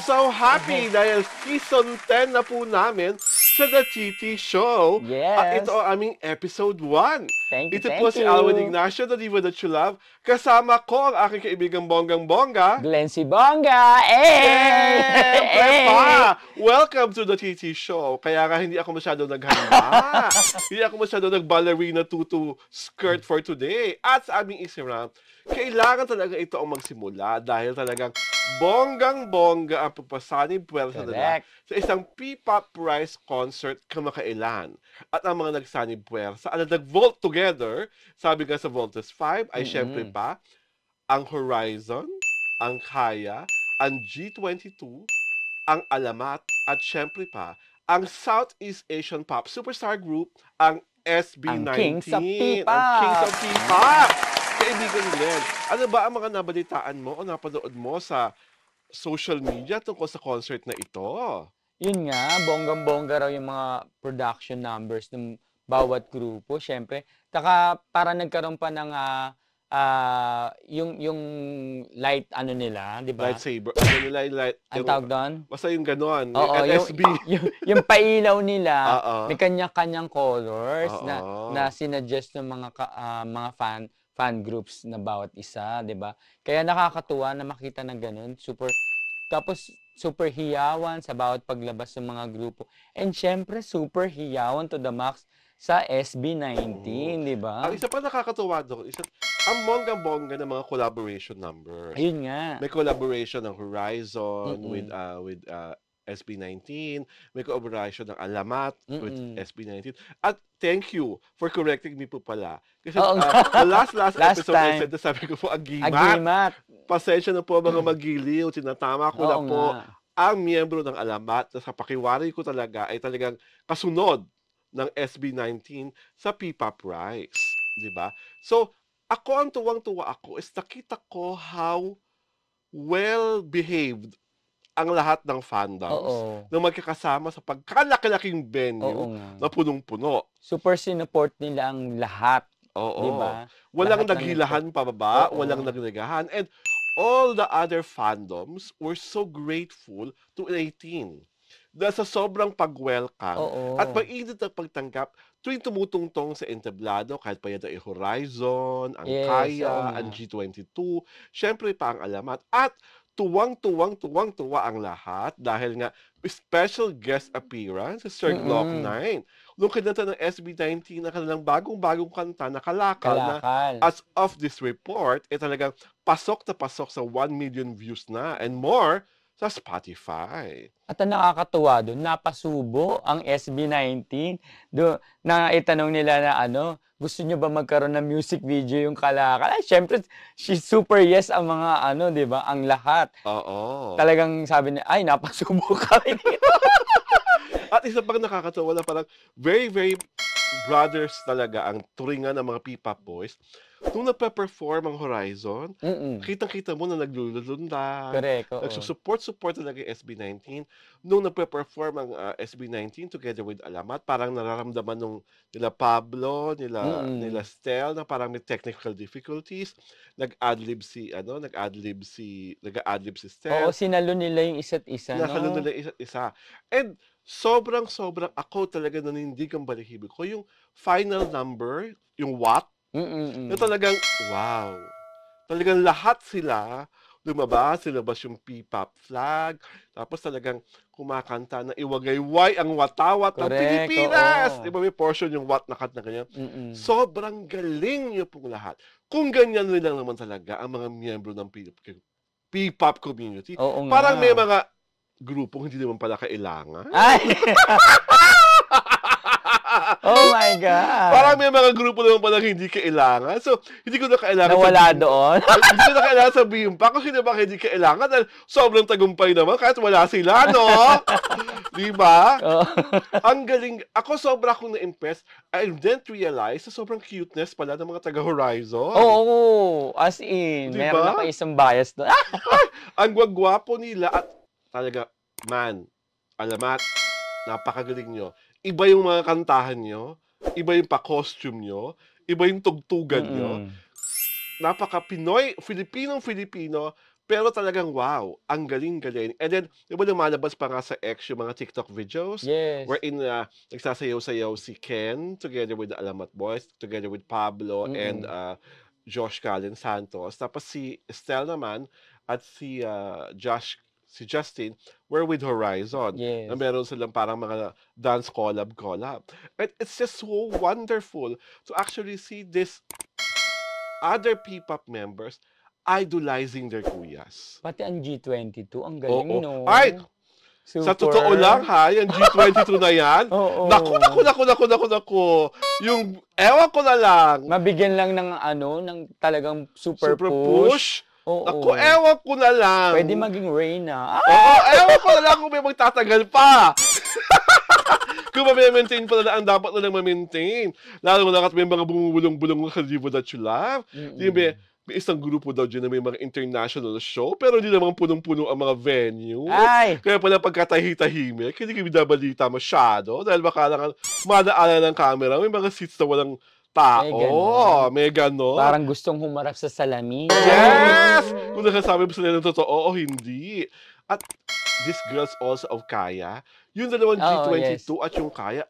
so happy dahil season 10 na po namin sa The TT Show. At Yes. ito ang aming episode 1. Thank you, Ito po thank si you. Alwin Ignacio, the diva that you love. Kasama ko ang aking kaibigang bonggang-bongga. Glenn si Bongga! Hey! Siyempre pa! Welcome to The TT Show. Kaya nga hindi ako masyado naghanda. Hindi ako masyado nag-ballerina tutu skirt for today. At sa aming Instagram, kailangan talaga ito ang magsimula dahil talagang bonggang-bongga ang papasanib puwersa nila sa isang P-pop Prize concert kamakailan. At ang mga nagsanib puwersa, ang nag-vault together, sabi nga sa Voltes 5, ay syempre pa, ang Horizon, ang Kaya, ang G22, ang Alamat, at syempre pa, ang Southeast Asian Pop Superstar Group, ang SB19. Ang Kings of P-pop. Ang Kings of P-pop. Kaibigan Glenn, ano ba ang mga nabalitaan mo o napanood mo sa social media tungkol sa concert na ito? Yun nga, bonggang-bongga raw yung mga production numbers ng bawat grupo, syempre. Taka para nagkaroon pa ng yung light ano nila, di ba? Lightsaber. Ano nila yung light? Ang tawag doon? Basta yung ganon. Oo, yung SB. yung pailaw nila, Oo. may kanya-kanyang colors Oo. na sinuggest ng mga fan groups na bawat isa, 'di ba? Kaya nakakatuwa na makita ng ganun, tapos super hiyawan sa bawat paglabas ng mga grupo. And syempre super hiyawan to the max sa SB19, 'di ba? Ang isa pa nakakatuwa doon, ang bonggang-bongga ng mga collaboration numbers. Ayun nga. May collaboration ng Horizon with SB19, may collaboration ng Alamat with SB19. At thank you for correcting me po pala. Kasi the last episode I said, sabi ko po, Agimat. Pasensya na po mga magiliw, tinatama ko na po ang miyembro ng Alamat na sa pakiwari ko talaga ay talagang kasunod ng SB19 sa P-pop Prize. Diba? So, ako ang tuwang-tuwa ako is nakita ko how well-behaved ang lahat ng fandoms na magkakasama sa pagkalaki-laking venue na punong-puno. Super sinuport nila ang lahat. Oo. Diba? Walang naghilahan pababa, walang nagnagahan. And all the other fandoms were so grateful to 18. Dahil sa sobrang pag-welcome at pag-init ng pagtanggap tuwing tumutungtong sa entablado, kahit pa yata yung Horizon, ang Kaya, ang G22, syempre pa ang Alamat, at tuwang-tuwa ang lahat dahil nga special guest appearance sa Sir Glock 9. Nung kinanta ng SB19 na kanilang bagong-bagong kanta na Kalakal na as of this report, talagang pasok na pasok sa 1 million views na and more sa Spotify. At ang nakakatuwa doon, napasubo ang SB19. Na itanong nila na gusto nyo ba magkaroon ng music video yung Kalakal? Ay, syempre, super yes ang mga di ba? Ang lahat. Oo. Talagang sabi niya, ay, napasubo kami dito. At isa pang nakakatuwa na parang very, very brothers talaga ang turingan ng mga P-pop boys. Nung nagpe-perform ang Horizon, kitang-kita mo na naglulundan. Correct. Nagsusupport talaga yung SB19. Nung nagpe-perform ang SB19 together with Alamat, parang nararamdaman nung nila Pablo, nila Stel na parang may technical difficulties. Nag-adlib si Stel. Oo, sinalo nila yung isa't isa. Sinalo nila yung isa't isa. And sobrang ako talaga nanindig ang balihibig ko. Yung final number, yung What, na talagang, wow. Talagang lahat sila lumabas yung P-pop flag, tapos talagang kumakanta na iwagayway ang watawat ng Pilipinas. Diba may portion yung what na kat na ganyan. Sobrang galing nyo pong lahat. Kung ganyan lang naman talaga ang mga miyembro ng P-pop community, parang may mga grupong hindi naman pala kailangan. Ay! Oh my God! Parang may mga grupo naman palang hindi kailangan. So, hindi ko na kailangan nawala doon? Hindi ko na kailangan sabihin pa kasi diba hindi kailangan dahil sobrang tagumpay naman kahit wala sila, no? Diba? Ang galing. Ako sobra akong na-impress. I didn't realize na sobrang cuteness pala ng mga taga-Horizon. Oo, as in. Diba? Meron ako isang bias doon. Ang gwagwapo nila at talaga, Alamat, napakagaling nyo. Iba yung mga kantahan nyo, iba yung pa-costume nyo, iba yung tugtugan nyo. Napaka-Pinoy, Filipino, Pero talagang wow, ang galing-galing. And then, di ba lumalabas pa nga sa X yung mga TikTok videos Yes. wherein nagsasayaw-sayaw si Ken together with the Alamat Boys, together with Pablo and Mm. Josh Callen Santos. Tapos si Estelle naman at si Justin were with Horizon. Na Yes. meron silang parang mga dance collab. And it's just so wonderful to actually see this other P-pop members idolizing their kuyas. Pati ang G22, ang galing, Oo. no? Ay, sa totoo lang Super. ha, yung G22 na yan, Oo. naku. Yung, ewan ko na lang, Mabigyan lang ng ano, ng talagang super super push. push. Oo. Naku, ewan ko na lang. Pwede maging Reyna. Oo, ewan ko na lang kung may magtatagal pa. Kung ma-maintain pala na ang dapat na lang ma-maintain. Lalo na may mga bumubulong-bulong na Kalibo that you love. Di ba, may isang grupo daw dyan na may mga international show, pero hindi naman punong-puno ang mga venue. Ay! Kaya pala pagkatahi-tahimik, hindi kami binabalita masyado dahil baka lang madaala ng camera, may mga seats na walang tao. May ganon. Parang gustong humarap sa salamin. Yes! Kung nakasabi mo sila ng totoo o hindi. At these girls also of Kaya, yung dalawang G22 at yung Kaya,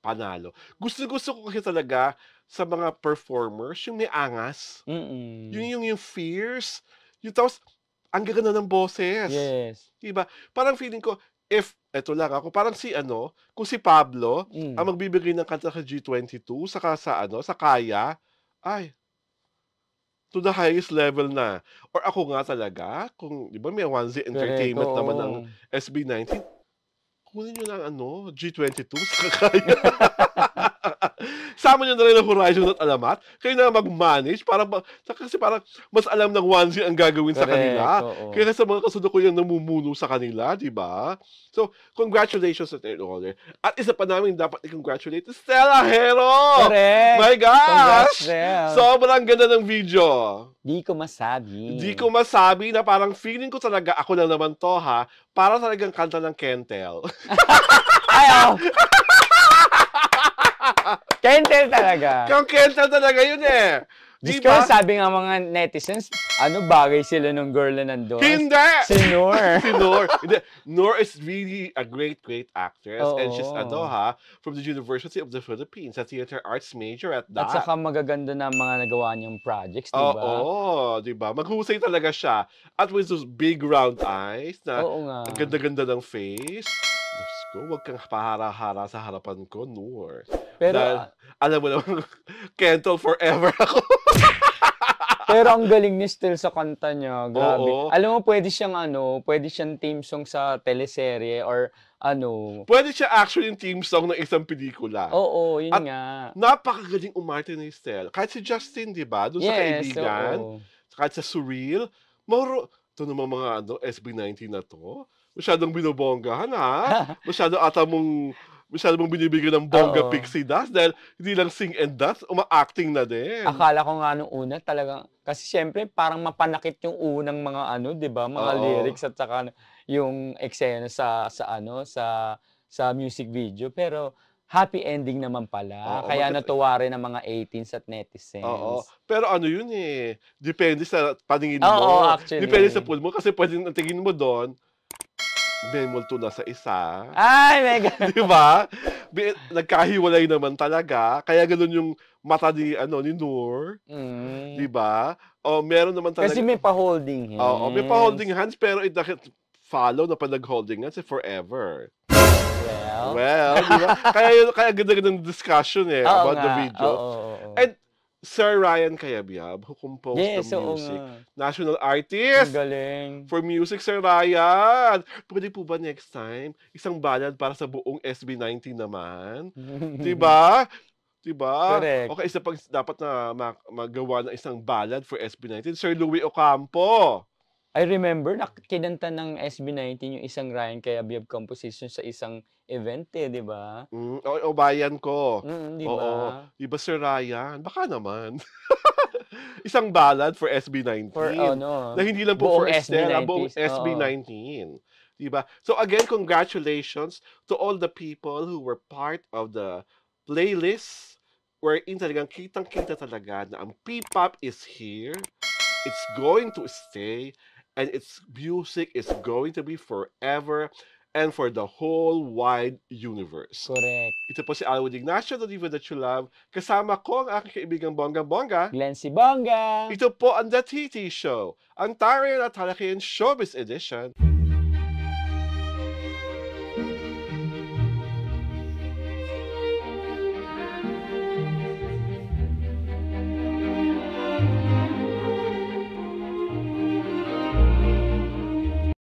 panalo. Gusto ko kasi talaga sa mga performers, yung may angas. Yung fierce. Yung tapos, ang gaganda ng boses. Yes. Diba? Parang feeling ko, eto lang ako, parang kung si Pablo, ang magbibigay ng kanta sa G22, saka sa Kaya, ay, to the highest level na. Or ako nga talaga, kung, di ba may Onesie Entertainment naman ng SB19, kunin nyo lang G22 sa Kaya. Sama nyo na rin ang Horizon at Alamat. Kayo na mag-manage kasi parang mas alam ng Onesie ang gagawin sa kanila. Kaya sa mga kasunod ko yung namumuno sa kanila, di ba? So, congratulations at order. At isa pa namin dapat i-congratulate Stella Hero! Correct! My gosh! Congrats, sobrang ganda ng video. Di ko masabi. Di ko masabi na parang feeling ko talaga, ako lang naman to ha, para talagang kanta ng Kentel. Ay, Kentel talaga. Kang Kentel talaga yun eh. Diyos ko, sabi nga mga netizens, bagay sila nung girl na nandun. Hindi! Si Noor. Si Noor. Noor is really a great actress. And she's from the University of the Philippines, a theater arts major at that. At saka magaganda na mga nagawa niyang projects, di ba? Oo, di ba? Maghusay talaga siya. At with those big round eyes na ang ganda-ganda ng face. Diyos ko, huwag kang pahara-hara sa harapan ko, Noor. Pero, alam mo naman, Kentel forever ako. Pero ang galing ni Stell sa kanta niya, grabe. Oo. Alam mo, pwede siyang theme song sa teleserye or Pwede siya actually yung theme song ng isang pelikula. Oo, yun nga. Napakagaling umarte ni Stell. Kahit si Justin, di ba? Doon sa Kaibigan. Kahit sa Surreal. Ito naman mga SB19 na to. Masyadong binobonggahan ha. Masyado mong binibigyan ng bongga pixie dust dahil hindi lang sing and dance, uma-acting na din. Akala ko nga nung una talagang, kasi syempre parang mapanakit yung unang mga di ba, mga lyrics at saka yung eksena sa music video, pero happy ending naman pala. Kaya natuwa rin ang mga 18s at netizens. Oo. Pero yun depende sa paningin mo. Oo, actually. Depende sa pool mo kasi pwede ang tingin mo doon, may multo na sa isa. Ay, mega. Di ba? Nagkahiwalay naman talaga. Kaya ganoon yung mata ni Noor. Di ba? Meron naman talaga. Kasi may pa-holding hands. Oo, may pa-holding hands pero it doesn't follow na pag nag-holding hands forever. Well, di ba? Kaya ganda-ganda ng discussion about the video. And Sir Ryan Cayabyab, who composed the music. National artist! Galing. For music, Sir Ryan! Pwede po ba next time, isang ballad para sa buong SB19 naman? Diba? Correct. Okay, isa pag dapat na magawa ng isang ballad for SB19, Sir Louie Ocampo. I remember, kinanta ng SB19 yung isang Ryan Cayabyab composition sa isang event di ba? O bayan ko. Di ba? Di ba, Sir Ryan? Baka naman. Isang ballad for SB19. Na hindi lang po for Estella, buong SB19. Di ba? So again, congratulations to all the people who were part of the playlist wherein talagang kitang-kita talaga na ang P-pop is here. It's going to stay. and its music is going to be forever and for the whole wide universe. Correct. Ito po si Alwood Ignacio, the diva that you love. Kasama ko ang aking kaibigang bonggang-bongga. Glenn si Bongga. Ito po ang The TT Show, ang Tarian at Halakian Showbiz Edition.